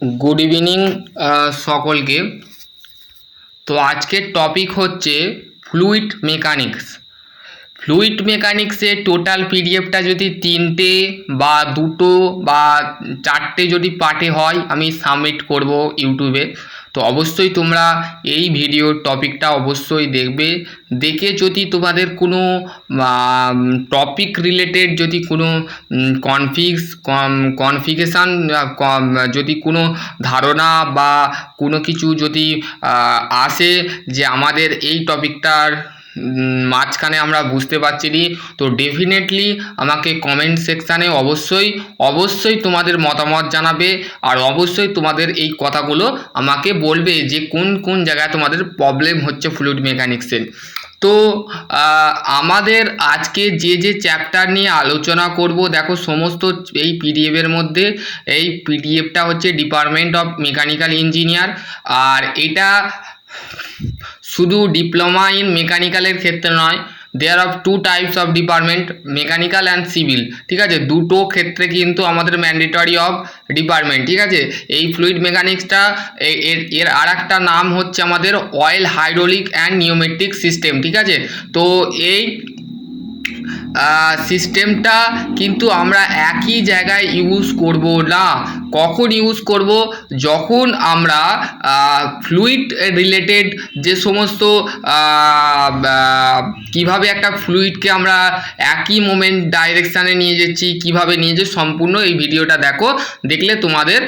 Good evening सकलके। तो आजकेर topic होच्छे फ्लुइड मेकानिक्स। फ्लुइड मेकानिक्से टोटाल पीडिएफटा যদি তিনটে বা দুটো বা চারটে যদি পার্টে হয় আমি সাবমিট করব ইউটিউবে। তো অবশ্যই তোমরা এই ভিডিওর টপিকটা অবশ্যই দেখবে। দেখে যদি তোমাদের কোনো টপিক রিলেটেড যদি কোনো কনফিগেশান যদি কোনো ধারণা বা কোনো কিছু যদি আসে যে আমাদের এই টপিকটার মাঝখানে আমরা বুঝতে পারছি নি, তো ডেফিনেটলি আমাকে কমেন্ট সেকশানে অবশ্যই তোমাদের মতামত জানাবে। আর অবশ্যই তোমাদের এই কথাগুলো আমাকে বলবে যে কোন কোন জায়গায় তোমাদের প্রবলেম হচ্ছে ফ্লুইড মেকানিক্সের। তো আমাদের আজকে যে চ্যাপ্টার নিয়ে আলোচনা করব, দেখো সমস্ত এই পিডিএফের মধ্যে এই পিডিএফটা হচ্ছে ডিপার্টমেন্ট অফ মেকানিক্যাল ইঞ্জিনিয়ার। আর এটা শুধু ডিপ্লোমা ইন মেকানিক্যালের ক্ষেত্রে নয়, there of two types of department, mechanical and civil. ঠিক আছে, দুটো ক্ষেত্রে কিন্তু আমাদের ম্যান্ডেটরি অফ ডিপার্টমেন্ট। ঠিক আছে, এই ফ্লুইড মেকানিক্সটা এর আর একটা নাম হচ্ছে আমাদের oil hydraulic and pneumatic system. ঠিক আছে, তো এই সিস্টেমটা কিন্তু আমরা একই জায়গায় ইউজ করব না। কখন ইউজ করব? যখন আমরা ফ্লুইড রিলেটেড যে সমস্ত কিভাবে একটা ফ্লুইডকে আমরা একই মোমেন্ট ডাইরেকশানে নিয়ে যাচ্ছি, কিভাবে নিয়ে যাচ্ছি, সম্পূর্ণ এই ভিডিওটা দেখো। দেখলে তোমাদের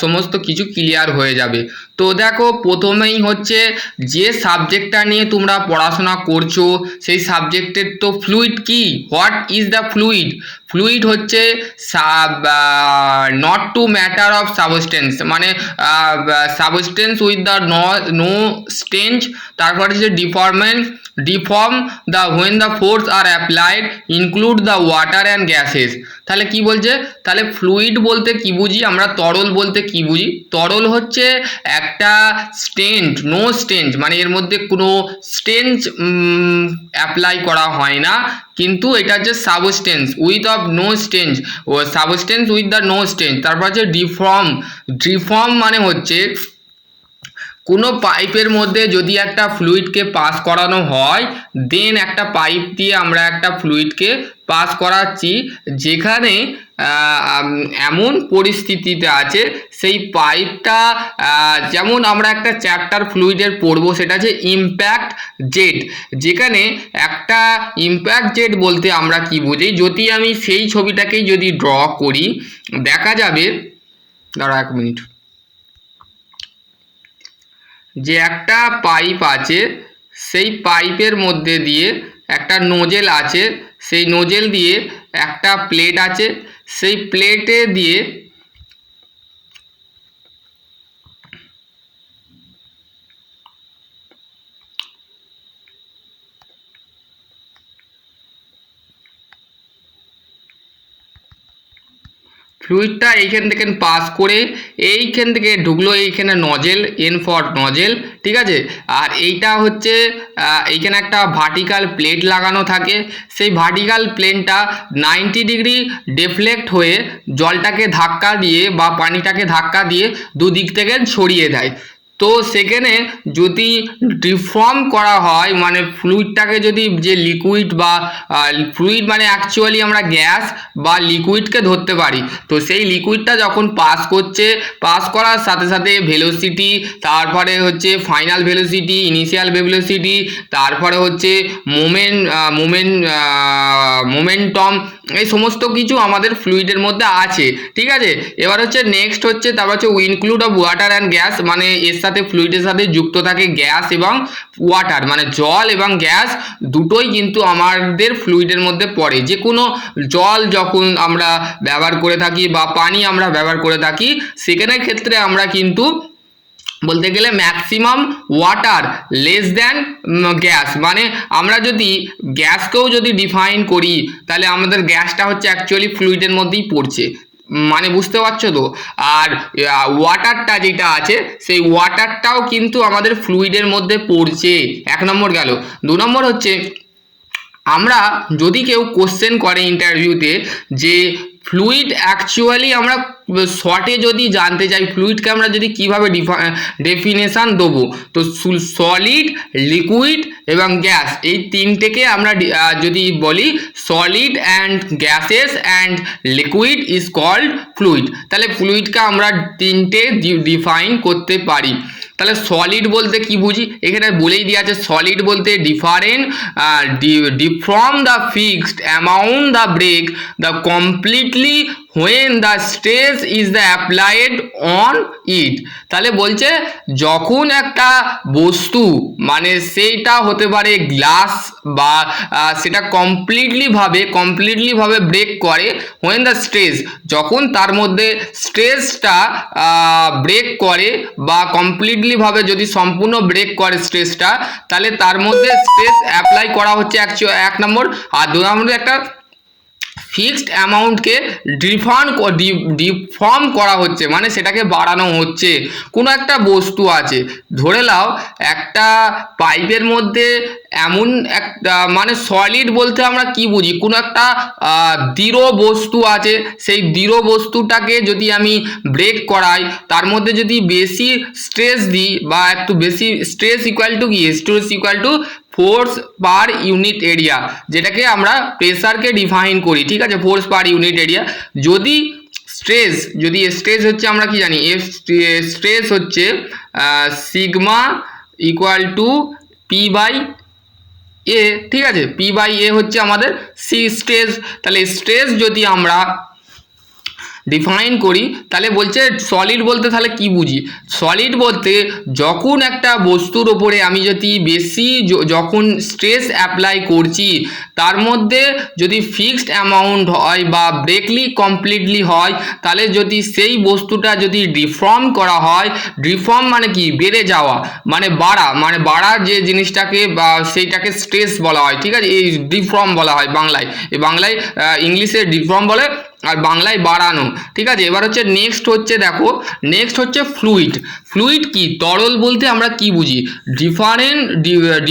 সমস্ত কিছু ক্লিয়ার হয়ে যাবে। তো দেখো, প্রথমেই হচ্ছে যে সাবজেক্টটা নিয়ে তোমরা পড়াশোনা করছো সেই সাবজেক্টের তো ফ্লুইড কি, what is the fluid. Fluid হচ্ছে not to matter of substance, মানে substance with the no strange. তারপরে হচ্ছে deform the when the force are applied include the water and gases. তাহলে কি বলছে? তাহলে ফ্লুইড বলতে কি বুঝি আমরা, তরল বলতে কি বুঝি? তরল হচ্ছে একটা স্টেঞ্জ, নো স্টেঞ্জ, মানে এর মধ্যে কোনো স্টেঞ্জ অ্যাপ্লাই করা হয় না, কিন্তু এটা হচ্ছে substance with of no strange, ও substance with the no strange. তারপর হচ্ছে ডিফর্ম মানে হচ্ছে কোনো পাইপের মধ্যে যদি একটা ফ্লুইডকে পাস করানো হয়, দেন একটা পাইপ দিয়ে আমরা একটা ফ্লুইডকে পাস করাচ্ছি, যেখানে এমন পরিস্থিতিতে আছে সেই পাইপটা, যেমন আমরা একটা চ্যাপ্টার ফ্লুইডের পড়বো, সেটা হচ্ছে ইম্প্যাক্ট জেট। যেখানে একটা ইম্প্যাক্ট জেট বলতে আমরা কি বুঝি, যদি আমি সেই ছবিটাকেই যদি ড্র করি, দেখা যাবে, দাঁড়া এক মিনিট, যে একটা পাইপ আছে, সেই পাইপের মধ্যে দিয়ে একটা নোজেল আছে, সেই নোজেল দিয়ে একটা প্লেট আছে, সেই প্লেটে দিয়ে ফ্লুইডটা এইখান থেকে পাস করে এইখান থেকে ঢুকলো, এইখানে নজেল, এন ফর নজেল। ঠিক আছে, আর এইটা হচ্ছে এইখানে একটা ভার্টিক্যাল প্লেট লাগানো থাকে, সেই ভার্টিক্যাল প্লেনটা 90 ডিগ্রি ডিফ্লেক্ট হয়ে জলটাকে ধাক্কা দিয়ে বা পানিটাকে ধাক্কা দিয়ে দুদিক থেকে ছড়িয়ে দেয়। তো সেখানে যদি ডিফর্ম করা হয়, মানে ফ্লুইডটাকে যদি, যে লিকুইড বা ফ্লুইড মানে অ্যাকচুয়ালি আমরা গ্যাস বা লিকুইডকে ধরতে পারি, তো সেই লিকুইডটা যখন পাস করছে, পাস করার সাথে সাথে ভেলোসিটি, তারপরে হচ্ছে ফাইনাল ভেলোসিটি, ইনিশিয়াল ভেলোসিটি, তারপরে হচ্ছে মোমেন্টাম, এই সমস্ত কিছু আমাদের ফ্লুইডের মধ্যে আছে। ঠিক আছে, এবার হচ্ছে নেক্সট হচ্ছে, তারপর হচ্ছে include of water and gas, মানে এর সাথে ফ্লুইডের সাথে যুক্ত থাকে গ্যাস এবং ওয়াটার, মানে জল এবং গ্যাস দুটোই কিন্তু আমাদের ফ্লুইডের মধ্যে পড়ে। যে কোনো জল যখন আমরা ব্যবহার করে থাকি বা পানি আমরা ব্যবহার করে থাকি, সেখানের ক্ষেত্রে আমরা কিন্তু বলতে গেলে maximum water less than gas, মানে আমরা যদি গ্যাসকেও যদি ডিফাইন করি, তাহলে আমাদের গ্যাসটা হচ্ছে অ্যাকচুয়ালি ফ্লুইডের মধ্যেই পড়ছে, মানে বুঝতে পারছো তো। আর ওয়াটারটা যেটা আছে, সেই ওয়াটারটাও কিন্তু আমাদের ফ্লুইডের মধ্যে পড়ছে। এক নম্বর গেল। দু নম্বর হচ্ছে, আমরা যদি কেউ কোশ্চেন করে ইন্টারভিউতে যে ফ্লুইড অ্যাকচুয়ালি আমরা শর্টে যদি জানতে চাই ফ্লুইডকে আমরা যদি কিভাবে ডেফিনেশন দেবো, তো সলিড, লিকুইড এবং গ্যাস এই তিনটেকে আমরা যদি বলি solid and gases and liquid is called fluid. তাহলে ফ্লুইডকে আমরা তিনটে ডিফাইন করতে পারি। তাহলে সলিড বলতে কি বুঝি, এখানে বলেই দেওয়া আছে সলিড বলতে different from the fixed amount the break the completely when the stress is the applied on it। তাহলে বলছে যখন একটা বস্তু মানে সেইটা হতে পারে গ্লাস বা সেটা কমপ্লিটলি ভাবে ব্রেক করে when the stress, যখন তার মধ্যে স্ট্রেসটা ব্রেক করে বা কমপ্লিটলি ভাবে যদি সম্পূর্ণ ব্রেক করে স্ট্রেসটা, তাহলে তার মধ্যে স্ট্রেস অ্যাপ্লাই করা হচ্ছে এক নম্বর। আর দু নম্বরে একটা ফিক্সড অ্যামাউন্টকে ডিফর্ম করা হচ্ছে, মানে সেটাকে বাড়ানো হচ্ছে। কোনো একটা বস্তু আছে, ধরে নাও একটা পাইপের মধ্যে এমন একটা মানে সলিড বলতে আমরা কি বুঝি, কোনো একটা দৃঢ় বস্তু আছে, সেই দৃঢ় বস্তুটাকে যদি আমি ব্রেক করাই, তার মধ্যে যদি বেশি স্ট্রেস দিই বা একটু বেশি স্ট্রেস ইকুয়াল টু কি, stress equal to force per unit area, যেটাকে আমরা প্রেসারকে ডিফাইন করি, ঠিক আছে, ফোর্স পার ইউনিট এরিয়া। যদি স্ট্রেস হচ্ছে আমরা কি জানি, স্ট্রেস হচ্ছে sigma equal to P by A, ঠিক আছে, পি বাই এ হচ্ছে আমাদের স্ট্রেস। তাহলে স্ট্রেস যদি আমরা ডিফাইন করি তাহলে বলছে সলিড বলতে তাহলে কি বুঝি, সলিড বলতে যখন একটা বস্তুর ওপরে আমি যদি বেশি যখন স্ট্রেস অ্যাপ্লাই করছি, তার মধ্যে যদি ফিক্সড অ্যামাউন্ট হয় বা ব্রেকলি কমপ্লিটলি হয়, তাহলে যদি সেই বস্তুটা যদি ডিফর্ম করা হয়, ডিফর্ম মানে কি বেড়ে যাওয়া, মানে বাড়া যে জিনিসটাকে বা সেইটাকে স্ট্রেস বলা হয়, ঠিক আছে, এই ডিফর্ম বলা হয় বাংলায়, ইংলিশে ডিফর্ম বলে আর বাংলায় বাড়ানো, ঠিক আছে। এবার হচ্ছে নেক্সট হচ্ছে ফ্লুইড কি, তরল বলতে আমরা কি বুঝি,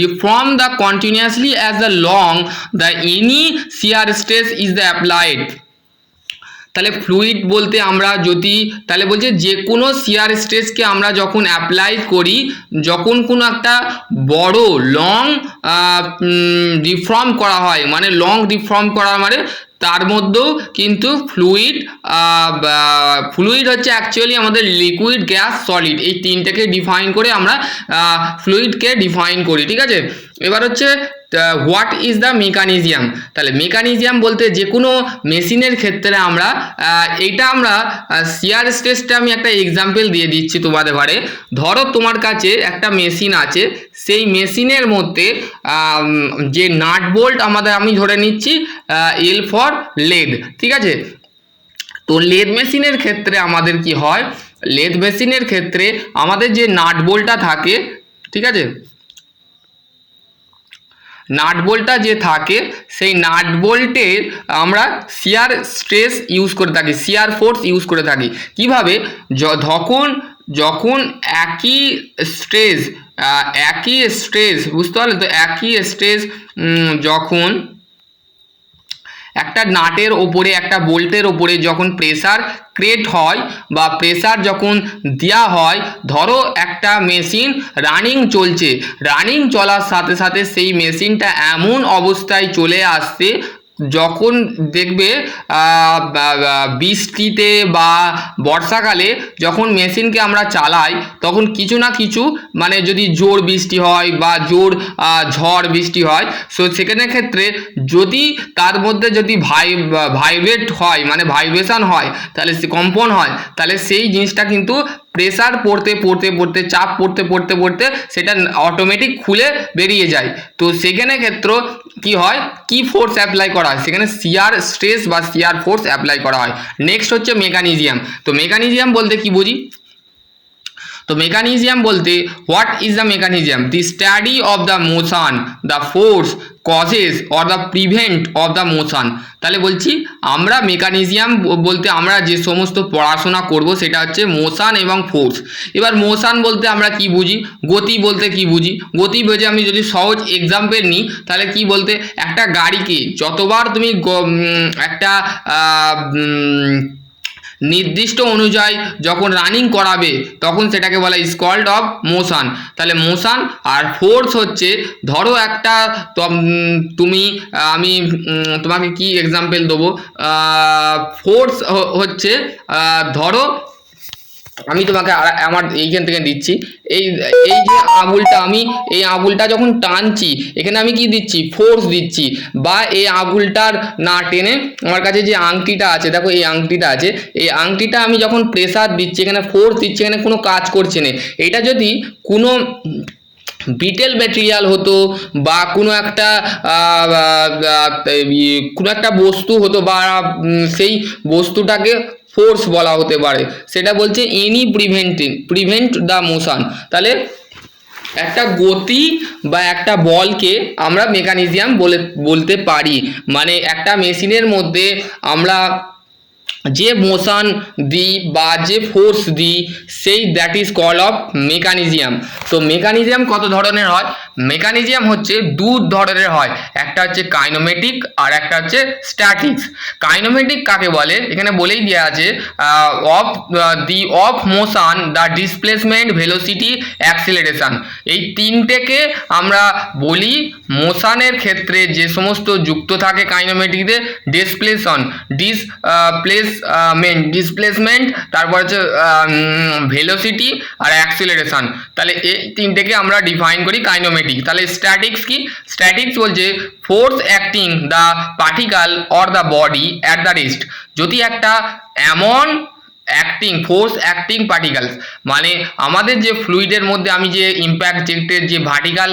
deform the continuously as the long the any shear stress is the applied. তাহলে ফ্লুইড বলতে আমরা যদি তাহলে বলছে যে কোনো শিয়ার স্ট্রেসকে আমরা যখন অ্যাপ্লাই করি, যখন কোনো একটা বড় লং ডিফর্ম করা হয়, মানে লং ডিফর্ম করা মানে তার মধ্যেও কিন্তু ফ্লুইড হচ্ছে অ্যাকচুয়ালি আমাদের লিকুইড, গ্যাস, সলিড এই তিনটাকে ডিফাইন করে আমরা ফ্লুইডকে ডিফাইন করি, ঠিক আছে। এবার হচ্ছে হোয়াট ইজ দ্য মেকানিজম। তাহলে মেকানিজম বলতে যে কোনো মেশিনের ক্ষেত্রে আমরা এইটা আমরা শিয়ার স্ট্রেসটা আমি একটা এক্সাম্পল দিয়ে দিচ্ছি তোমাদের ঘরে। ধরো তোমার কাছে একটা মেশিন আছে, সেই মেশিনের মধ্যে যে নাট বোল্ট আমি ধরে নিচ্ছি এল ফর লেদ, ঠিক আছে। তো লেদ মেশিনের ক্ষেত্রে আমাদের কি হয়, লেদ মেশিনের ক্ষেত্রে আমাদের যে নাট বোল্টটা থাকে, ঠিক আছে, নাট বোল্টটা যে থাকে সেই নাট বোল্টের আমরা শিয়ার স্ট্রেস ইউজ করে থাকি, শিয়ার ফোর্স ইউজ করে থাকি। কিভাবে, যখন একই স্ট্রেস বুঝতে পারলে তো, একই স্ট্রেস যখন একটা নাটের ওপরে একটা বোল্টের ওপরে যখন প্রেসার ক্রিয়েট হয় বা প্রেসার যখন দেওয়া হয়, ধরো একটা মেশিন রানিং চলার সাথে সাথে সেই মেশিনটা এমন অবস্থায় চলে আসছে যখন দেখবে বৃষ্টিতে বা বর্ষাকালে যখন মেশিনকে আমরা চালাই, তখন কিছু না কিছু মানে যদি জোর বৃষ্টি হয় বা জোর ঝড় বৃষ্টি হয়, সো সেখানে ক্ষেত্রে যদি তার মধ্যে যদি ভাইব্রেট হয় মানে ভাইব্রেশন হয়, তাহলে কম্পন হয়, তাহলে সেই জিনিসটা কিন্তু প্রেসার পড়তে চাপ পড়তে সেটা অটোমেটিক খুলে বেরিয়ে যায়। তো সেখানে ক্ষেত্রে কি হয়, কি ফোর্স অ্যাপ্লাই করা হয়, সেখানে শিয়ার স্ট্রেস বা শিয়ার ফোর্স অ্যাপ্লাই করা হয়। নেক্সট হচ্ছে মেকানিজম। তো মেকানিজম বলতে কি বুঝি, তো মেকানিজম বলতে what is the mechanism, the study of the motion, the force causes or the prevent of the motion. তাহলে বলছি আমরা মেকানিজম বলতে আমরা যে সমস্ত পড়াশোনা করব সেটা হচ্ছে মোশন এবং ফোর্স। এবার মোশন বলতে আমরা কি বুঝি, গতি বলতে কি বুঝি, গতি বুঝে আমি যদি সহজ এক্সাম্পল নিই তাহলে কি বলতে, একটা গাড়িকে যতবার তুমি একটা নির্দিষ্ট অনুযায়ী যখন রানিং করাবে তখন সেটাকে বলা ইজ কল্ড অফ মোশন। তাহলে মোশন আর ফোর্স হচ্ছে, ধরো একটা তুমি আমি তোমাকে কি এক্সাম্পল দেবো, ফোর্স হচ্ছে ধরো আমি তোমাকে আমার এইখান থেকে দিচ্ছি, এই এই যে আঙুলটা, আমি এই আঙুলটা যখন টানছি এখানে আমি কি দিচ্ছি, ফোর্স দিচ্ছি। বা এই আঙুলটার না টেনে আমার কাছে যে আংটিটা আছে, দেখো এই আংটিটা আছে, এই আংটিটা আমি যখন প্রেসার দিচ্ছি, এখানে ফোর্স দিচ্ছি, এখানে কোনো কাজ করছে না। এটা যদি কোনো বিটেল ম্যাটেরিয়াল হতো বা কোনো একটা বস্তু হতো, বা সেই বস্তুটাকে ফোর্স বলা হতে পারে। সেটা বলছে এনি প্রিভেন্ট দ্য মোশন। তাহলে একটা গতি বা একটা বলকে আমরা মেকানিজম বলতে পারি। মানে একটা মেশিনের মধ্যে আমরা যে মোশন দিই বা যে ফোর্স দিই, সেই that is call of mechanism. তো মেকানিজম কত ধরনের হয়? মেকানিজম হচ্ছে দু ধরনের হয়, একটা হচ্ছে কাইনোমেটিক আর একটা হচ্ছে স্ট্যাটিক্স। কাইনোমেটিক কাকে বলে এখানে বলেই দেওয়া আছে, of motion, the displacement, velocity, acceleration. এই তিনটেকে আমরা বলি মোশনের ক্ষেত্রে যে সমস্ত যুক্ত থাকে কাইনোমেটিকে, ডিসপ্লেসমেন্ট, তারপর হচ্ছে ভেলোসিটি আর অ্যাক্সিলারেশন। তাহলে এই তিনটেকে আমরা ডিফাইন করি কাইনোমেটিক। তাহলে স্ট্যাটিক্স কি? স্ট্যাটিক্স বলছে force acting the particle or the body at the rest. যদি একটা এমন ফোর্স অ্যাক্টিং পার্টিকেলস, মানে আমাদের যে ফ্লুইডের মধ্যে আমি যে ইম্প্যাক্ট জেটের যে ভার্টিক্যাল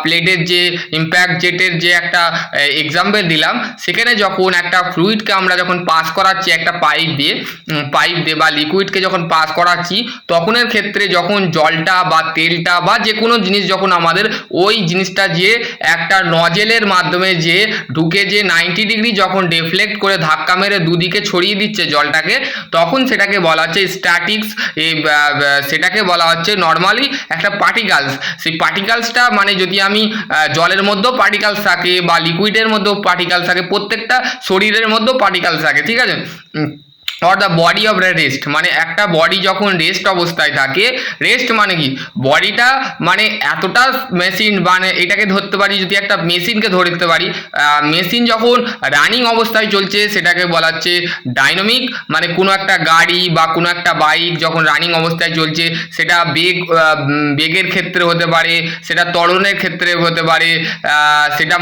প্লেটের যে ইম্প্যাক্ট জেটের যে একটা এক্সাম্পল দিলাম, সেখানে যখন একটা ফ্লুইডকে আমরা যখন পাস করাচ্ছি একটা পাইপ দিয়ে বা লিকুইডকে যখন পাস করাচ্ছি, তখনের ক্ষেত্রে যখন জলটা বা তেলটা বা যে কোনো জিনিস যখন আমাদের ওই জিনিসটা যে একটা নজেলের মাধ্যমে যে ঢুকে যে 90 ডিগ্রি যখন ডিফ্লেক্ট করে ধাক্কা মেরে দুদিকে ছড়িয়ে দিচ্ছে জলটাকে, তখন সেটাকে বলা হচ্ছে স্ট্যাটিক্স। সেটাকে বলা হচ্ছে নর্মালি একটা পার্টিকেলস। সেই পার্টিকেলসটা মানে যদি আমি জলের মধ্যেও পার্টিকেলস থাকে বা লিকুইডের মধ্যেও পার্টিকেলস থাকে, প্রত্যেকটা শরীরের মধ্যেও পার্টিকেলস থাকে, ঠিক আছে। Or the body of rest, মানে একটা বডি যখন রেস্ট অবস্থায় থাকে, রেস্ট মানে কি, বডিটা মানে এতটা মেশিন, মানে এটাকে ধরতে পারি, যদি একটা মেশিনকে ধরতে পারি, মেশিন যখন রানিং অবস্থায় চলছে সেটাকে বলা হচ্ছে ডাইনামিক। মানে কোনো একটা গাড়ি বা কোনো একটা বাইক যখন রানিং অবস্থায় চলছে, সেটা বেগের ক্ষেত্রে হতে পারে, সেটা ত্বরণের ক্ষেত্রে হতে পারে, সেটা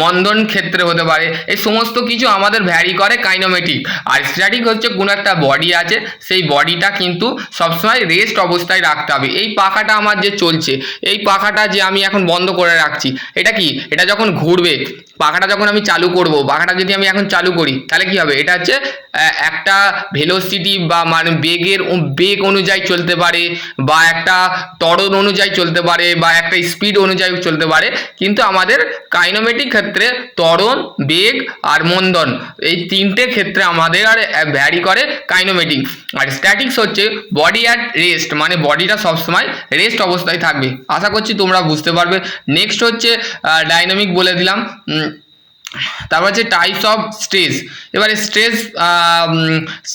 মন্দন ক্ষেত্রে হতে পারে, এই সমস্ত কিছু আমাদের ভ্যারি করে কাইনোমেটিক। আর স্ট্যাটিক হচ্ছে কোনো একটা বডি আছে, সেই বডিটা কিন্তু সবসময় রেস্ট অবস্থায় রাখতে হবে। এই পাখাটা আমার যে চলছে, এই পাখাটা যে আমি এখন বন্ধ করে রাখছি, এটা কি, এটা যখন ঘুরবে, পাখাটা যখন আমি চালু করব, পাখাটা যদি আমি এখন চালু করি, তাহলে কি হবে, এটা হচ্ছে একটা ভেলোসিটি বা মানে বেগ অনুযায়ী চলতে পারে, বা একটা ত্বরণ অনুযায়ী চলতে পারে, বা একটা স্পিড অনুযায়ী চলতে পারে। কিন্তু আমাদের কাইনোমেটিক ক্ষেত্রে ত্বরণ, বেগ আর মন্দন, এই তিনটে ক্ষেত্রে আমাদের আর ভ্যারি করে কাইনোমেটিক। আর স্ট্যাটিক্স হচ্ছে বডি অ্যাট রেস্ট, মানে বডিটা সবসময় রেস্ট অবস্থায় থাকবে। আশা করছি তোমরা বুঝতে পারবে। নেক্সট হচ্ছে ডাইনামিক বলে দিলাম। তারপর হচ্ছে টাইপস অফ স্ট্রেস। এবারে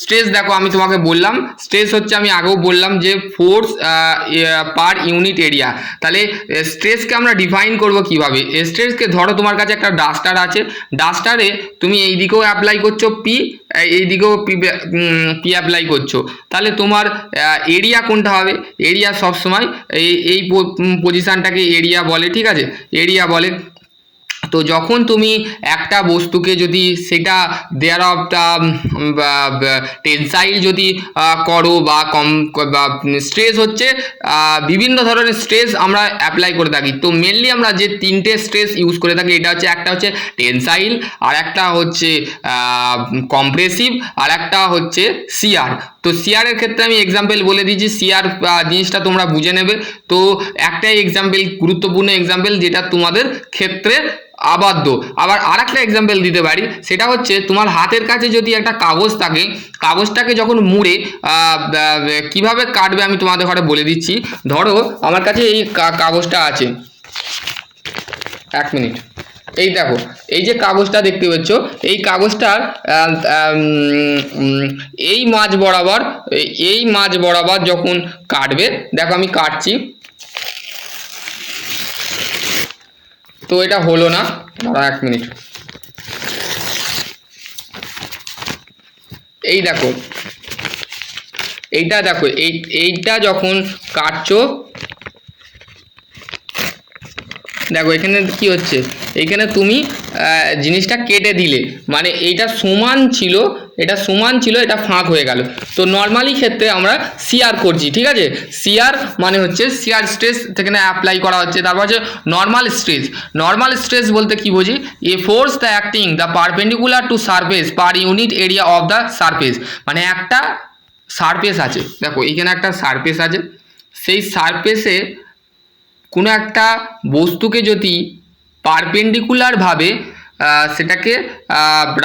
স্ট্রেস দেখো, আমি তোমাকে বললাম স্ট্রেস হচ্ছে, আমি আগেও বললাম যে ফোর্স পার ইউনিট এরিয়া। তাহলে স্ট্রেসকে আমরা ডিফাইন করব কিভাবে? স্ট্রেসকে ধরো তোমার কাছে একটা ডাস্টার আছে, ডাস্টারে তুমি এই দিকেও অ্যাপ্লাই করছো পি, এই দিকেও পি অ্যাপ্লাই করছো, তাহলে তোমার এরিয়া কোনটা হবে? এরিয়া সবসময় এই পজিশানটাকে এরিয়া বলে, ঠিক আছে, এরিয়া বলে। তো যখন তুমি একটা বস্তুকে যদি সেটা দেয়ার অফ টেনসাইল যদি করো বা স্ট্রেস হচ্ছে বিভিন্ন ধরনের স্ট্রেস আমরা অ্যাপ্লাই করে থাকি। তো মেনলি আমরা যে তিনটে স্ট্রেস ইউজ করে থাকি, এটা হচ্ছে একটা হচ্ছে টেনসাইল, আর একটা হচ্ছে কম্প্রেসিভ, আর একটা হচ্ছে শিয়ার। তো শিয়ারের ক্ষেত্রে আমি এক্সাম্পল বলে দিচ্ছি, শিয়ার জিনিসটা তোমরা বুঝে নেবে। তো একটাই এক্সাম্পল, গুরুত্বপূর্ণ এক্সাম্পল যেটা তোমাদের ক্ষেত্রে আবদ্ধ। আবার আর একটা এক্সাম্পল দিতে পারি, সেটা হচ্ছে তোমার হাতের কাছে যদি একটা কাগজ থাকে, কাগজটাকে যখন মুড়ে কিভাবে কাটবে আমি তোমাদের ঘরে বলে দিচ্ছি। ধরো আমার কাছে এই কাগজটা আছে, এক মিনিট, এই দেখো, এই যে কাগজটা দেখতে পাচ্ছ, এই কাগজটার এই মাঝ বরাবর যখন কাটবে, দেখো আমি কাটছি, তো এটা হলো না, দাঁড়া 1 মিনিট। এই দেখো, এইটা দেখো, এইটা যখন কাটছো, দেখো এখানে কি হচ্ছে, এখানে তুমি জিনিসটা কেটে দিলে, মানে এইটা সমান ছিল, এটা ফাঁক হয়ে গেল। তো নর্মালি ক্ষেত্রে আমরা শিয়ার করছি, ঠিক আছে, শিয়ার মানে হচ্ছে শিয়ার স্ট্রেস এখানে অ্যাপ্লাই করা হচ্ছে। তারপর হচ্ছে নর্মাল স্ট্রেস বলতে কি বুঝি, এ force the acting the perpendicular to surface per unit area of the surface. মানে একটা সারফেস আছে, দেখো এখানে একটা সারফেস আছে, সেই সারফেসে কোনো একটা বস্তুকে যদি পারপেন্ডিকুলারভাবে সেটাকে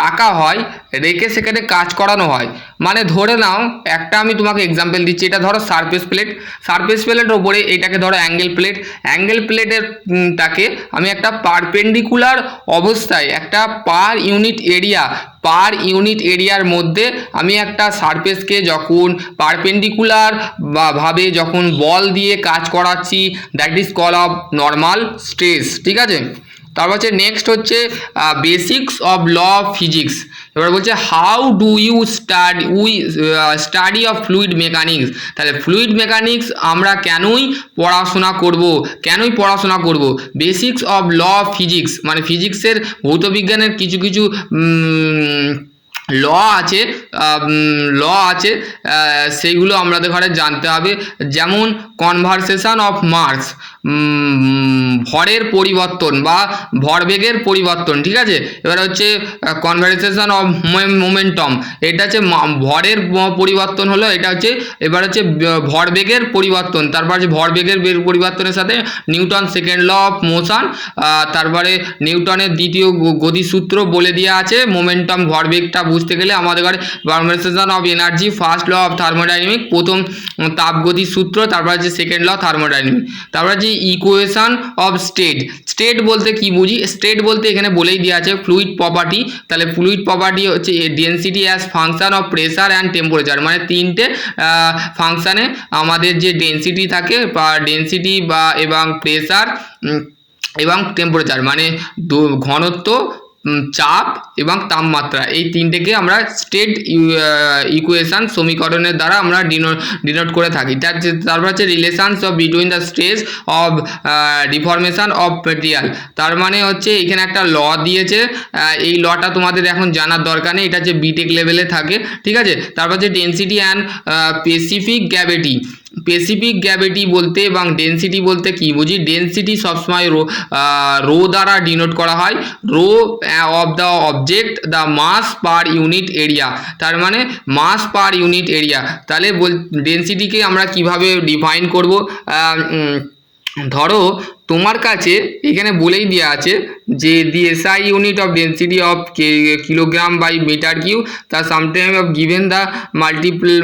রাখা হয়, রেখে সেখানে কাজ করানো হয়, মানে ধরে নাও একটা, আমি তোমাকে এক্সাম্পল দিচ্ছি, এটা ধরো সারফেস প্লেটের ওপরে এটাকে ধরো অ্যাঙ্গেল প্লেটের টাকে আমি একটা পারপেন্ডিকুলার অবস্থায় একটা পার ইউনিট এরিয়ার মধ্যে আমি একটা সারফেসকে যখন পারপেন্ডিকুলার ভাবে যখন বল দিয়ে কাজ করাচ্ছি, that is call of normal stress, ঠিক আছে। তারপর হচ্ছে নেক্সট হচ্ছে basics of law of physics. এবার বলছে how do you study of fluid mechanics. তাহলে ফ্লুইড মেকানিক্স আমরা কেনই পড়াশোনা করব, basics of law of physics, মানে ফিজিক্সের ভৌতবিজ্ঞানের কিছু ল আছে সেইগুলো আমাদের ঘরে জানতে হবে। যেমন কনভারসেশন অফ মাস, ভরের পরিবর্তন বা ভরবেগের পরিবর্তন, ঠিক আছে। এবার হচ্ছে কনভারসেশন অফ মোমেন্টাম, এটা হচ্ছে ভরের পরিবর্তন হলো, এটা হচ্ছে এবার হচ্ছে ভরবেগের পরিবর্তন। তারপর হচ্ছে ভরবেগের পরিবর্তনের সাথে Newton second law of motion, তারপরে নিউটনের দ্বিতীয় গতিসূত্র বলে দেওয়া আছে। মোমেন্টাম ভরবেগটা বুঝতে গেলে আমাদের ঘরে conversation of energy, first law of thermodynamic, প্রথম তাপগতির সূত্র, তারপর হচ্ছে সেকেন্ড ল থার্মোডাইনামিক। তারপর হচ্ছে ইকুয়েশন অফ স্টেট বলতে কি বুঝি, স্টেট বলতে এখানে বলেই দেওয়া আছে ফ্লুইড প্রপার্টি। তাহলে ফ্লুইড প্রপার্টি হচ্ছে density as function of pressure and temperature, মানে তিনটে ফাংশানে আমাদের যে ডেনসিটি থাকে বা ডেনসিটি বা এবং প্রেসার এবং টেম্পারেচার, মানে ঘনত্ব, চাপ এবং তাপমাত্রা, এই তিনটেকে আমরা স্টেট ইকুয়েশন সমীকরণের দ্বারা আমরা ডিনোট করে থাকি। তারপর হচ্ছে relations of between the stress of deformation of material, তার মানে হচ্ছে এখানে একটা ল দিয়েছে, এই লটা তোমাদের এখন জানার দরকার নেই, এটা হচ্ছে বিটেক লেভেলে থাকে, ঠিক আছে। তারপর হচ্ছে ডেনসিটি অ্যান্ড স্পেসিফিক গ্র্যাভিটি বলতে এবং ডেনসিটি বলতে কি বুঝি, ডেনসিটি সবসময় রো দ্বারা ডিনোট করা হয়, rho of the object the mass per unit area, তার মানে মাস পার ইউনিট এরিয়া। তাহলে ডেনসিটিকে আমরা কিভাবে ডিফাইন করব, ধরো তোমার কাছে এখানে বলেই দেওয়া আছে যে the SI unit of density of kilogram by metre cube, তা sometime of given the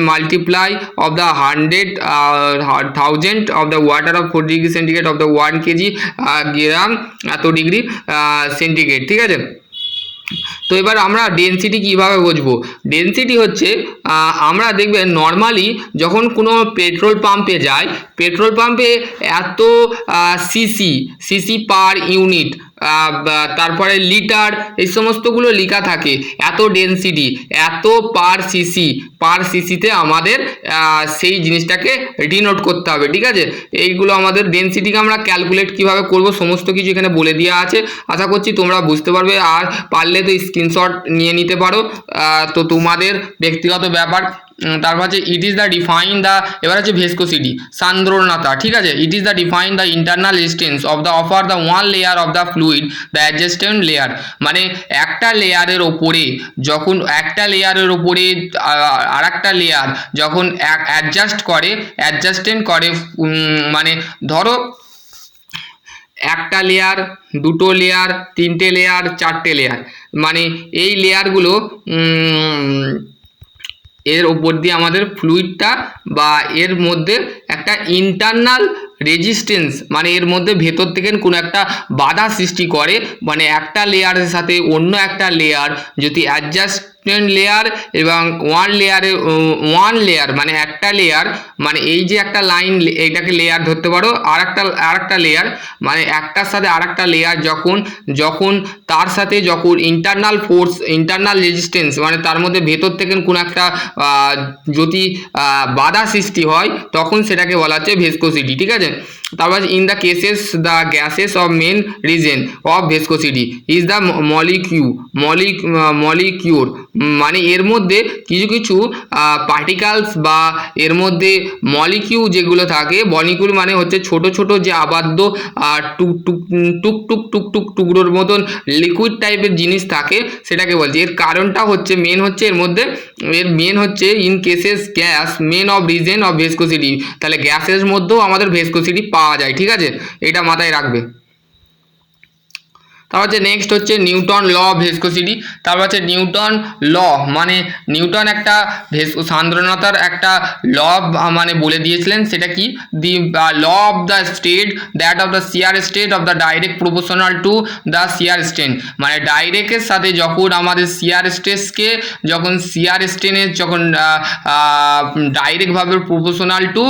multiply of the 100,000 of the water of 4 degree centigrade of the 1 kg gram এত ডিগ্রি সেন্টিগ্রেড, ঠিক আছে। তো এবার আমরা ডেনসিটি কিভাবে বুঝবো, ডেনসিটি হচ্ছে আমরা দেখবেন নর্মালি যখন কোনো পেট্রোল পাম্পে যাই, পেট্রোল পাম্পে এত সিসি পার ইউনিট, তারপরে লিটার, এই সমস্তগুলো লেখা থাকে, এত ডেনসিটি, এত পার সিসিতে আমাদের সেই জিনিসটাকে ডিনোট করতে হবে, ঠিক আছে। এইগুলো আমাদের ডেনসিটিকে আমরা ক্যালকুলেট কিভাবে করব সমস্ত কিছু এখানে বলে দেওয়া আছে, আশা করছি তোমরা বুঝতে পারবে, আর পারলে তো স্ক্রিনশট নিয়ে নিতে পারো, তো তোমাদের ব্যক্তিগত ব্যাপার। তারপর হচ্ছে ইট ইজ দ্য ডিফাইন দ্য, এবার হচ্ছে ভেসকোসিটি, সান্দ্রণতা, ঠিক আছে। ইট is the define the internal resistance of the offer the one layer of the fluid the অ্যাডজাস্টেন্ট layer, মানে একটা লেয়ারের ওপরে যখন আর একটা লেয়ার যখন অ্যাডজাস্টেন্ট করে, মানে ধরো একটা লেয়ার, দুটো লেয়ার, তিনটে লেয়ার, চারটে লেয়ার, মানে এই লেয়ারগুলো এর ওপর দিয়ে আমাদের ফ্লুইডটা বা এর মধ্যে একটা ইন্টারনাল রেজিস্ট্যান্স মানে এর মধ্যে ভেতর থেকে কোনো একটা বাধা সৃষ্টি করে, মানে একটা লেয়ারের সাথে অন্য একটা লেয়ার যদি অ্যাডজাস্টমেন্ট লেয়ার এবং ওয়ান লেয়ার মানে একটা লেয়ার, মানে এই যে একটা লাইন এইটাকে লেয়ার ধরতে পারো, আর একটা লেয়ার মানে একটার সাথে আর একটা লেয়ার যখন তার সাথে যখন ইন্টারনাল ফোর্স ইন্টারনাল রেজিস্ট্যান্স মানে তার মধ্যে ভেতর থেকে কোনো একটা যদি বাধা সৃষ্টি হয় তখন সেটাকে বলা হচ্ছে ভেসকোসিটি। ঠিক আছে, তারপর in the cases the gases of main reason of viscosity is the molecule, মানে এর মধ্যে কিছু কিছু পার্টিকালস বা এর মধ্যে মলিকিউ যেগুলো থাকে, মলিকিউল মানে হচ্ছে ছোট ছোট যে আবদ্ধ টুকরোর মতন লিকুইড টাইপের জিনিস থাকে সেটাকে বলছে। এর কারণটা হচ্ছে মেন হচ্ছে in cases gas main of reason of viscosity, তাহলে গ্যাসের মধ্যেও আমাদের ভেসকোসিটি পাওয়া যায়। ঠিক আছে, এটা মাথায় রাখবে। তারপর হচ্ছে নেক্সট হচ্ছে নিউটন ল অফ ভেসকোসিটি। তারপর হচ্ছে নিউটন ল মানে নিউটন একটা সান্দ্রণতার একটা ল মানে বলে দিয়েছিলেন, সেটা কি the law of the state that of the shear state of the direct proportional to the shear strain, মানে ডাইরেক্টের সাথে যখন আমাদের শিয়ার স্ট্রেসকে যখন শিয়ার স্ট্রেনের যখন ডাইরেক্টভাবে প্রপোর্শনাল টু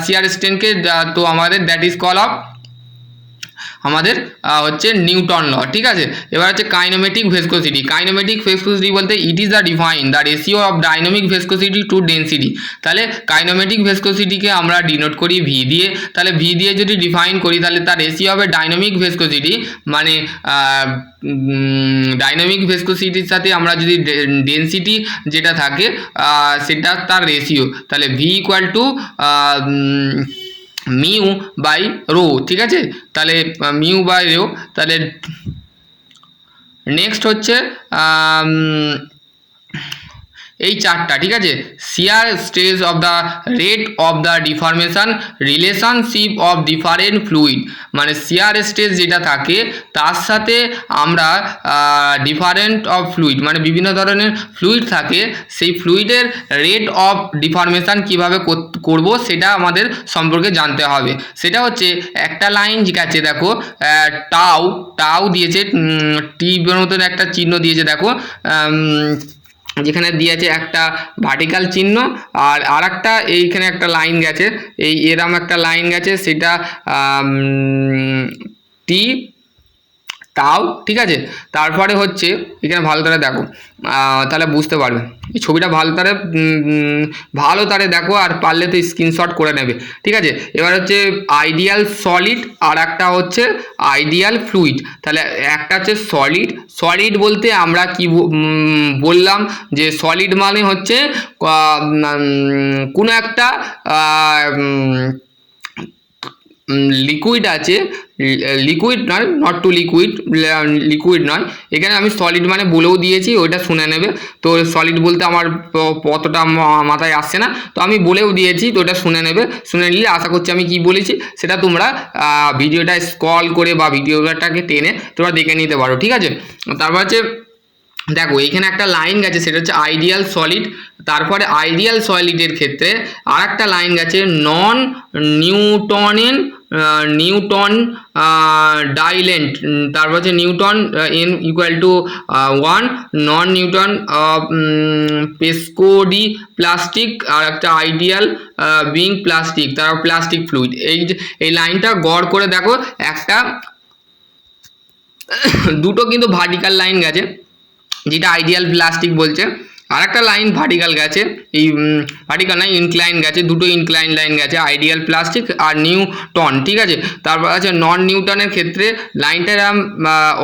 শিয়ার স্ট্রেনকে, তো আমাদের দ্যাট ইজ কল অফ আমাদের হচ্ছে নিউটন ল। ঠিক আছে, এবার হচ্ছে কাইনেমেটিক ভেসকোসিটি। কাইনেমেটিক ভেসকোসিটি বলতে it is the define the ratio of dynamic viscosity to density. তাহলে কাইনেমেটিক ভেসকোসিটিকে আমরা ডিনোট করি ভি দিয়ে, তাহলে ভি দিয়ে যদি ডিফাইন করি তাহলে তার রেশিও হবে ডাইনামিক ভেসকোসিটি, মানে ডাইনামিক ভেসকোসিটির সাথে আমরা যদি ডেন্সিটি যেটা থাকে সেটা তার রেশিও, তাহলে V equal to mu by rho. ঠিক আছে, তাহলে মিউ বাই রো। তাহলে নেক্সট হচ্ছে এই চারটা। ঠিক আছে, shear stress of the rate of the deformation relationship of different fluid, মানে শিয়ার স্ট্রেস যেটা থাকে তার সাথে আমরা ডিফারেন্ট অফ ফ্লুইড মানে বিভিন্ন ধরনের ফ্লুইড থাকে, সেই ফ্লুইডের রেট অফ ডিফরমেশন কীভাবে করব সেটা আমাদের সম্পর্কে জানতে হবে। সেটা হচ্ছে একটা লাইন আছে, দেখো টাউ দিয়েছে, টির মতন একটা চিহ্ন দিয়েছে, দেখো যেখানে দিয়েছে একটা ভার্টিক্যাল চিহ্ন আর একটা এইখানে একটা লাইন গেছে, এই এরম একটা লাইন গেছে, সেটা টি টাউ। ঠিক আছে, তারপরে হচ্ছে এখানে ভালো করে দেখো, তাহলে বুঝতে পারবে এই ছবিটা ভালো তারে দেখো, আর পারলে তো স্ক্রিনশট করে নেবে। ঠিক আছে, এবার হচ্ছে আইডিয়াল সলিড আর একটা হচ্ছে আইডিয়াল ফ্লুইড। তাহলে একটা হচ্ছে সলিড বলতে আমরা কি বললাম যে সলিড মানে হচ্ছে কোনো একটা লিকুইড আছে, লিকুইড নয়, নট টু লিকুইড নয়, এখানে আমি সলিড মানে বলেও দিয়েছি, ওইটা শুনে নেবে। তো সলিড বলতে আমার অতটা মাথায় আসছে না, তো আমি বলেও দিয়েছি, তো ওটা শুনে নেবে। শুনে নিলে আশা করছি আমি কি বলেছি সেটা তোমরা ভিডিওটা স্ক্রল করে বা ভিডিওটাকে টেনে তোমরা দেখে নিতে পারো। ঠিক আছে, তারপর হচ্ছে দেখো এইখানে একটা লাইন গেছে, সেটা হচ্ছে আইডিয়াল সলিড। তারপরে আইডিয়াল সলিডের ক্ষেত্রে আর একটা লাইন গেছে নন নিউটন ডাইলেন্ট, তারপর হচ্ছে Newton n equal to 1, non Newton pseudo plastic, আর একটা আইডিয়াল বিং প্লাস্টিক, তারপর প্লাস্টিক ফ্লুইড। এই লাইনটা গড় করে দেখো, একটা দুটো কিন্তু ভার্টিক্যাল লাইন গেছে যেটা আইডিয়াল প্লাস্টিক বলছে, আর একটা লাইন ভার্টিক্যাল গেছে, এই ভার্টিক্যাল নয় ইনক্লাইন গেছে, দুটো ইনক্লাইন লাইন গেছে, আইডিয়াল প্লাস্টিক আর নিউটন। ঠিক আছে, তারপর আছে নন নিউটনের ক্ষেত্রে লাইনটা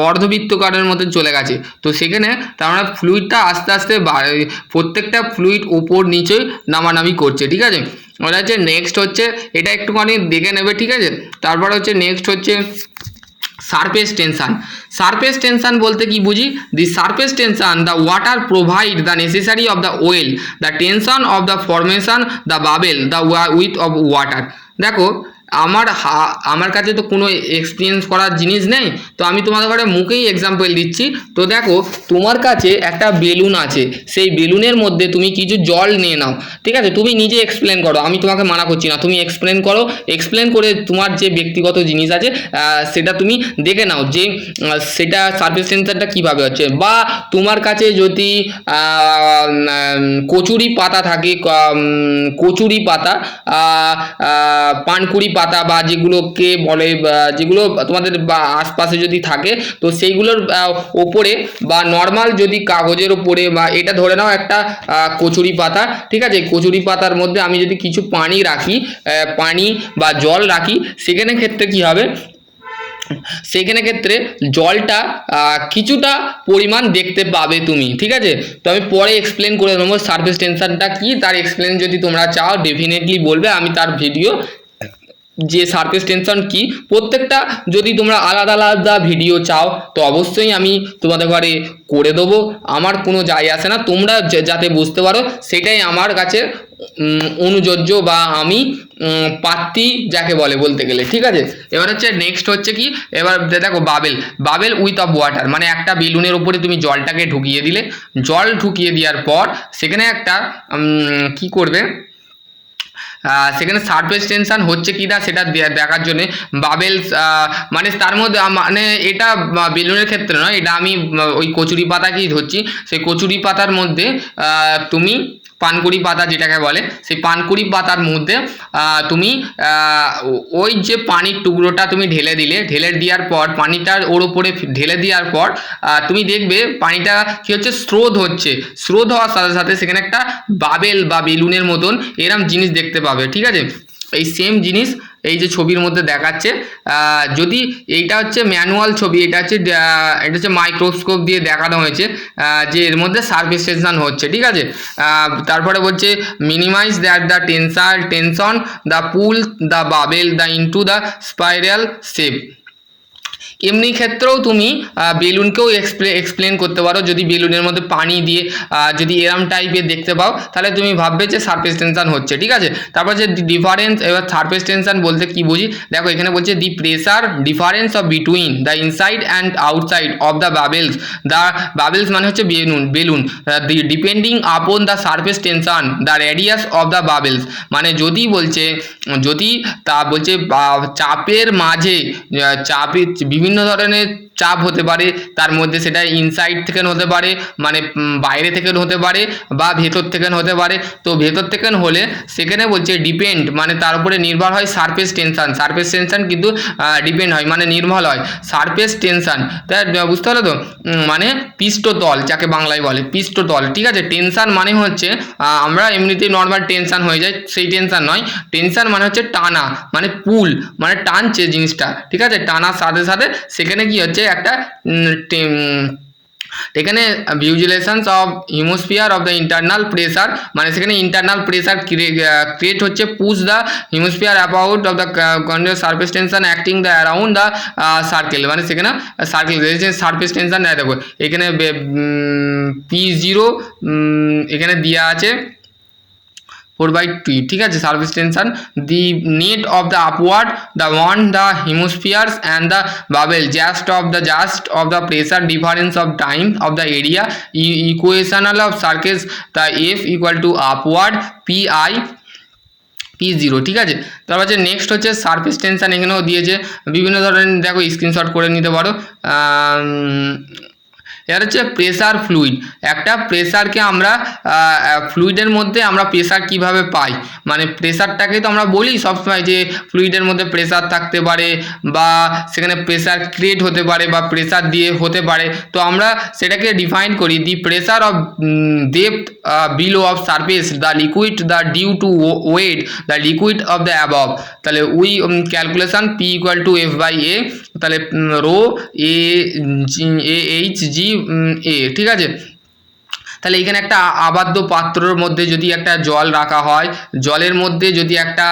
অর্ধবৃত্তকারের মধ্যে চলে গেছে, তো সেখানে তার মানে ফ্লুইডটা আস্তে আস্তে প্রত্যেকটা ফ্লুইড ওপর নিচেই নামানামি করছে। ঠিক আছে, ওটা হচ্ছে নেক্সট হচ্ছে এটা একটুখানি দেখে নেবে। ঠিক আছে, তারপর হচ্ছে নেক্সট হচ্ছে সারফেস টেনশন বলতে কি বুঝি, the surface tension the water provide the necessary of the well the tension of the formation the bubble the with of water. দেখো আমার কাছে তো কোনো এক্সপিরিয়েন্স করার জিনিস নেই, তো আমি তোমাদের ঘরে মুখেই এক্সাম্পল দিচ্ছি। তো দেখো তোমার কাছে একটা বেলুন আছে, সেই বেলুনের মধ্যে তুমি কিছু জল নিয়ে নাও, ঠিক আছে? তুমি নিজে এক্সপ্লেন করো, আমি তোমাকে মানা করছি না, তুমি এক্সপ্লেন করো। এক্সপ্লেন করে তোমার যে ব্যক্তিগত জিনিস আছে সেটা তুমি দেখে নাও যে সেটা সারফেস টেনশনটা কীভাবে হচ্ছে। বা তোমার কাছে যদি কচুরি পাতা থাকে, কচুরি পাতা, পানকুড়ি পাতা বা যেগুলোকে বলে, যেগুলো তোমাদের আশপাশে যদি থাকে, তো সেইগুলোর ওপরে বা নর্মাল যদি কাগজের ওপরে, বা এটা ধরে নাও একটা কচুরি পাতা, ঠিক আছে? কচুরি পাতার মধ্যে আমি যদি কিছু পানি রাখি, পানি বা জল রাখি, সেখানে ক্ষেত্রে কি হবে, সেখানে ক্ষেত্রে জলটা কিছুটা পরিমাণ দেখতে পাবে তুমি, ঠিক আছে? তো আমি পরে এক্সপ্লেন করে দেবো সারফেস টেনশনটা কি, তার এক্সপ্লেন যদি তোমরা চাও ডেফিনেটলি বলবে, আমি তার ভিডিও যে সারফেস টেনশন কি প্রত্যেকটা যদি তোমরা আলাদা আলাদা ভিডিও চাও তো অবশ্যই আমি তোমাদের ঘরে করে দেবো, আমার কোনো যায় আসে না, তোমরা যাতে বুঝতে পারো সেটাই আমার কাছে অনুযোজ্য, বা আমি পাত্রী যাকে বলে বলতে গেলে, ঠিক আছে? এবার হচ্ছে নেক্সট হচ্ছে কি, এবার দেখো বাবেল উইথ অফ ওয়াটার, মানে একটা বেলুনের উপরে তুমি জলটাকে ঢুকিয়ে দিলে, জল ঢুকিয়ে দেওয়ার পর সেখানে একটা কি করবে, সেখানে সারফেস টেনশন হচ্ছে কি না সেটা দেখার জন্য বাবেলস, মানে তার মধ্যে মানে এটা বেলুনের ক্ষেত্রে নয়, এটা আমি ওই কচুরি পাতাকেই ধরছি। সেই কচুরি পাতার মধ্যে তুমি পানকুড়ি পাতা যেটাকে বলে, সেই পানকুড়ি পাতার মধ্যে তুমি ওই যে পানির টুকরোটা তুমি ঢেলে দিলে, ঢেলে দেওয়ার পর পানিটার ওর ওপরে ঢেলে দেওয়ার পর তুমি দেখবে পানিটা কি হচ্ছে, স্রোত হচ্ছে। স্রোত হওয়ার সাথে সাথে সেখানে একটা বাবেল বা বেলুনের মতন এরম জিনিস দেখতে পাবে, ঠিক আছে? এই সেম জিনিস এই যে ছবির মধ্যে দেখাচ্ছে, যদি এইটা হচ্ছে ম্যানুয়াল ছবি, এটা হচ্ছে মাইক্রোস্কোপ দিয়ে দেখানো হয়েছে যে এর মধ্যে সারফেস টেনশন হচ্ছে, ঠিক আছে? তারপরে বলছে minimize that the tension the pull the bubble the into the spiral shape. এমনি ক্ষেত্রেও তুমি বেলুনকেও এক্সপ্লেন করতে পারো, যদি বেলুনের মধ্যে পানি দিয়ে যদি এরম টাইপের দেখতে পাও তাহলে তুমি ভাববে যে সারফেস টেনশন হচ্ছে, ঠিক আছে? তারপর যে ডিফারেন্স, এবার সারফেস টেনশন বলতে কি বুঝি, দেখো এখানে বলছে the pressure difference of between the inside and outside of the bubbles, the bubbles মানে হচ্ছে balloon depending upon the surface tension the radius of the bubbles, মানে যদি বলছে, যদি তা বলছে চাপের মাঝে চাপে বিভিন্ন ধরনের চাপ হতে পারে, তার মধ্যে সেটা ইনসাইড থেকে হতে পারে, মানে বাইরে থেকে হতে পারে, বা ভেতর থেকে হতে পারে। তো ভেতর থেকে হলে সেখানে বলছে ডিপেন্ড, মানে তার উপরে নির্ভর হয় সারফেস টেনশন। সারফেস টেনশন কিন্তু ডিপেন্ড হয় মানে নির্ভর হয় সারফেস টেনশন, তাই বুঝতে পারলো তো? মানে পৃষ্ঠতল যাকে বাংলায় বলে, পৃষ্ঠতল, ঠিক আছে? টেনশন মানে হচ্ছে আমরা এমনিতেই নর্মাল টেনশন হয়ে যায়, সেই টেনশন নয়। টেনশন মানে হচ্ছে টানা, মানে পুল, মানে টানছে জিনিসটা, ঠিক আছে? টানার সাথে সাথে সেখানে কি হচ্ছে একটা এখানে visualisations of hemisphere of the internal pressure, মানে সেখানে ইন্টারনাল প্রেসার ক্রিয়েট হচ্ছে, push the hemisphere about of the continuous surface tension acting the around the circle, মানে সেখানে সার্কেল সারফেস টেনশন দেখো এখানে P0 এখানে দেওয়া আছে 4/2, ঠিক আছে? Surface tension the net of the upward the one the hemispheres and the bubble just of the pressure difference of time of the area equational of circles the F equal to upward P0, ঠিক আছে? তারপর হচ্ছে next হচ্ছে surface tension, এখানেও দিয়েছে বিভিন্ন ধরনের, দেখো স্ক্রিনশট করে নিতে পারো। এর হচ্ছে প্রেসার ফ্লুইড, একটা প্রেসারকে আমরা ফ্লুইডের মধ্যে আমরা প্রেসার কিভাবে পাই, মানে প্রেসারটাকে তো আমরা বলি সবসময় যে ফ্লুইডের মধ্যে প্রেসার থাকতে পারে, বা সেখানে প্রেসার ক্রিয়েট হতে পারে, বা প্রেসার দিয়ে হতে পারে। তো আমরা সেটাকে ডিফাইন করি the pressure of depth below of surface the liquid the due to weight the liquid of the above, তাহলে we calculation P equal to F/A, তাহলে রো AHG A, ঠিক আছে? তাহলে এখানে একটা আবদ্ধ পাত্রর মধ্যে যদি একটা জল রাখা হয়, জলের মধ্যে যদি একটা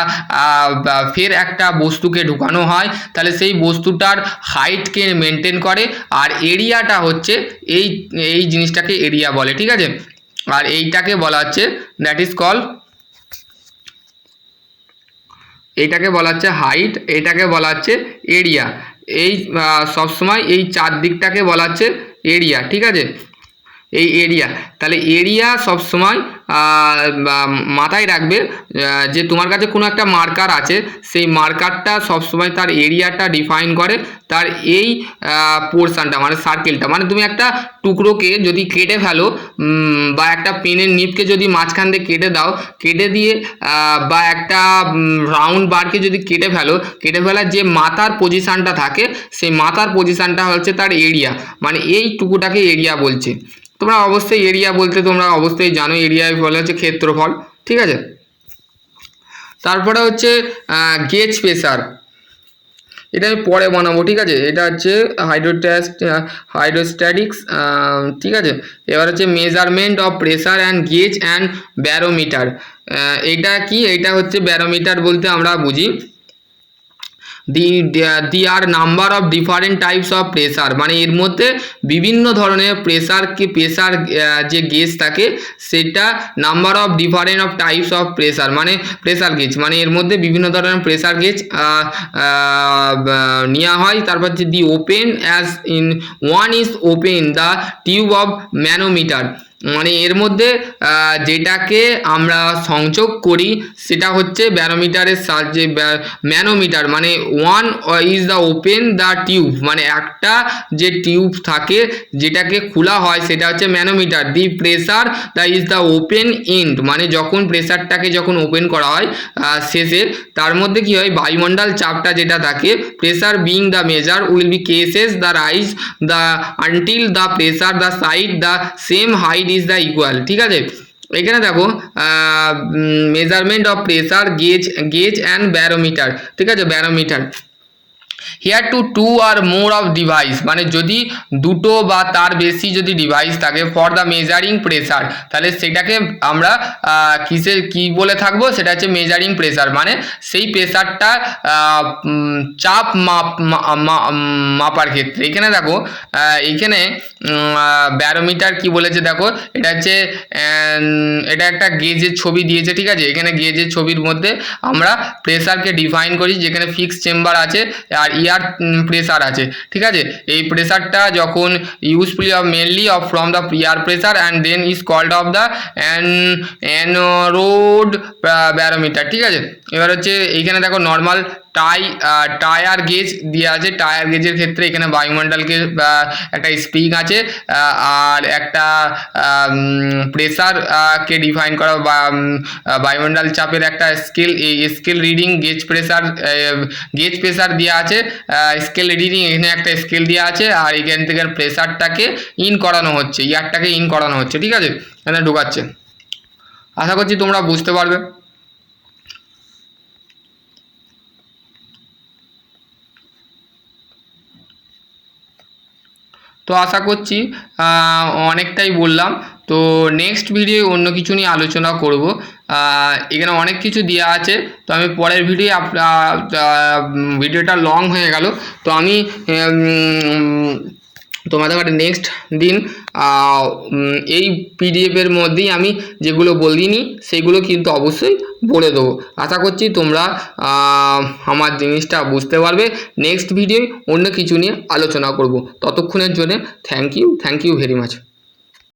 ফের একটা বস্তুকে ঢুকানো হয়, তাহলে সেই বস্তুটার হাইটকে মেনটেন করে, আর এরিয়াটা হচ্ছে এই জিনিসটাকে এরিয়া বলে, ঠিক আছে? আর এইটাকে বলা হচ্ছে দ্যাট ইজ কল এইটাকে বলা হচ্ছে হাইট, এটাকে বলা হচ্ছে এরিয়া। এই সবসময় এই চারদিকটাকে বলা হচ্ছে এরিয়া, ঠিক আছে, এই এরিয়া। তাহলে এরিয়া সবসময় মাথায় রাখবে যে তোমার কাছে কোনো একটা মার্কার আছে, সেই মার্কারটা সবসময় তার এরিয়াটা ডিফাইন করে, তার এই পোর্শনটা মানে সার্কেলটা। মানে তুমি একটা টুকরোকে যদি কেটে ফেলো বা একটা পেনের নিপকে যদি মাঝখান দিয়ে কেটে দাও, কেটে দিয়ে বা একটা রাউন্ড বারকে যদি কেটে ফেলার যে মাথার পজিশানটা থাকে, সেই মাথার পজিশানটা হচ্ছে তার এরিয়া, মানে এইটুকুটাকে এরিয়া বলছে। তোমরা অবশ্যই এরিয়া বলতে তোমরা অবশ্যই জানো, এরিয়া বলা হচ্ছে ক্ষেত্রফল, ঠিক আছে। তারপরে হচ্ছে গেজ প্রেসার, এটা আমি পরে বানাবো, ঠিক আছে। এটা হচ্ছে হাইড্রোস্ট্যাটিক্স, ঠিক আছে। এবার হচ্ছে measurement of pressure and gauge and barometer. এটা কি, এটা হচ্ছে ব্যারোমিটার বলতে আমরা বুঝি there are number of different types of pressure, মানে এর মধ্যে বিভিন্ন ধরনের প্রেসার যে গেজ থাকে সেটা number of different of types of pressure, মানে প্রেসার গেজ, মানে এর মধ্যে বিভিন্ন ধরনের প্রেসার গেজ নেওয়া হয়। তারপর হচ্ছে the open as in one is open the tube of manometer, মানে এর মধ্যে যেটাকে আমরা সংযোগ করি সেটা হচ্ছে ব্যারোমিটারের সাহায্যে। ম্যানোমিটার মানে one is the open the tube, মানে একটা যে টিউব থাকে যেটাকে খোলা হয় সেটা হচ্ছে manometer. The pressure the is the open end, মানে যখন প্রেসারটাকে যখন ওপেন করা হয় শেষে, তার মধ্যে কি হয়, বায়ুমণ্ডল চাপটা যেটা থাকে, pressure being the measure will be cases the rise the until the pressure the side the same height is the equal, ঠিক আছে। এখানে দেখো measurement of pressure gauge and barometer, ঠিক আছে, barometer. Here two or more of device, মানে যদি দুটো বা তার বেশি যদি ডিভাইস থাকে ফর দ্য মেজারিং প্রেসার, তাহলে সেটাকে আমরা কি বলে থাকবো, সেটা হচ্ছে মেজারিং প্রেসার, মানে সেই প্রেসারটা চাপ মাপার ক্ষেত্রে। এখানে দেখো এইখানে ব্যারোমিটার কি বলেছে দেখো, এটা হচ্ছে এটা একটা গেজের ছবি দিয়েছে, ঠিক আছে। এখানে গেজের ছবির মধ্যে আমরা প্রেসারকে ডিফাইন করি, যেখানে ফিক্সড চেম্বার আছে আর ইয়ার প্রেসার আছে, ঠিক আছে। এই প্রেসারটা যখন usefully of mainly of from the air pressure and then is called of the aneroid barometer, ঠিক আছে। এবার হচ্ছে এইখানে দেখো নর্মাল টায়ার গেজ দেওয়া আছে। টায়ার গেজের ক্ষেত্রে এখানে বায়ুমণ্ডলকে একটা স্প্রিং আছে আর একটা প্রেসারকে ডিফাইন করা বা বায়ুমণ্ডল চাপের একটা স্কেল রিডিং গেজ প্রেসার দেওয়া আছে, স্কেল রিডিং এখানে একটা স্কেল দেওয়া আছে, আর এখান থেকে প্রেসারটাকে ইন করানো হচ্ছে, ইয়ারটাকে ইন করানো হচ্ছে, ঠিক আছে, এখানে ঢোকাচ্ছে। আশা করছি তোমরা বুঝতে পারবে। তো আশা করছি অনেকটাই বললাম। তো নেক্সট ভিডিও অন্য কিছু নিয়ে আলোচনা করব। এখানে অনেক কিছু দেওয়া আছে, তো আমি পরের ভিডিওটা লং হয়ে গেল, তো আমি তোমাদের কাছে নেক্সট দিন এই পিডিএফের মধ্যেই আমি যেগুলো বলিনি সেগুলো কিন্তু অবশ্যই বলে দেবো। আশা করছি তোমরা আমার জিনিসটা বুঝতে পারবে। নেক্সট ভিডিও অন্য কিছু নিয়ে আলোচনা করব। ততক্ষণের জন্য থ্যাংক ইউ ভেরি মাচ।